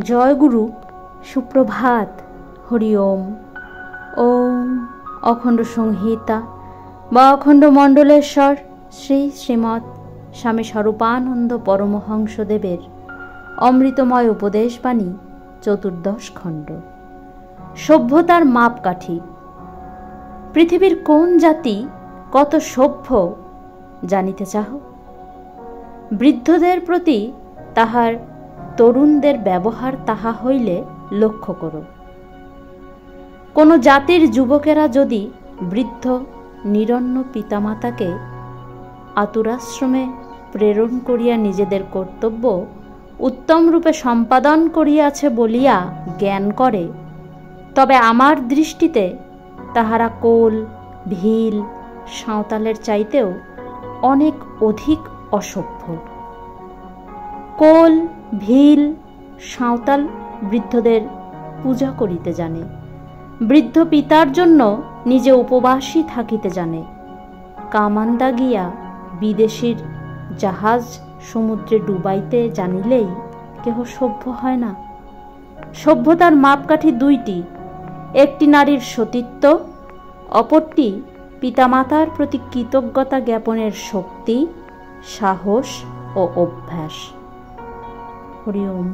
জয় গুরু, সুপ্রভাত, হরি ওম। ওম অখণ্ড সংহিতা বা অখণ্ড মণ্ডলেশ্বর শ্রী শ্রীমৎ স্বামী স্বরূপানন্দ পরমহংসদেবের অমৃতময় উপদেশবাণী, 14 খণ্ড। সভ্যতার মাপকাঠি। পৃথিবীর কোন জাতি কত সভ্য জানিতে চাহ? বৃদ্ধদের প্রতি তাহার তরুণদের ব্যবহার তাহা হইলে লক্ষ্য করো। কোন জাতির যুবকেরা যদি বৃদ্ধ নিরন্ন পিতামাতাকে আতুরাশ্রমে প্রেরণ করিয়া নিজেদের কর্তব্য উত্তম রূপে সম্পাদন করিয়াছে বলিয়া জ্ঞান করে, তবে আমার দৃষ্টিতে তাহারা কোল, ভিল, সাঁওতালের চাইতেও অনেক অধিক অসভ্য। কোল, ভিল, সাঁওতাল বৃদ্ধদের পূজা করিতে জানে, বৃদ্ধ পিতার জন্য নিজে উপবাসী থাকিতে জানে। কামান্দা গিয়া বিদেশীর জাহাজ সমুদ্রে ডুবাইতে জানিলেই কেহ সভ্য হয় না। সভ্যতার মাপকাঠি দুইটি, একটি নারীর সতীত্ব, অপরটি পিতামাতার প্রতি কৃতজ্ঞতা জ্ঞাপনের শক্তি, সাহস ও অভ্যাস। হরি ওম।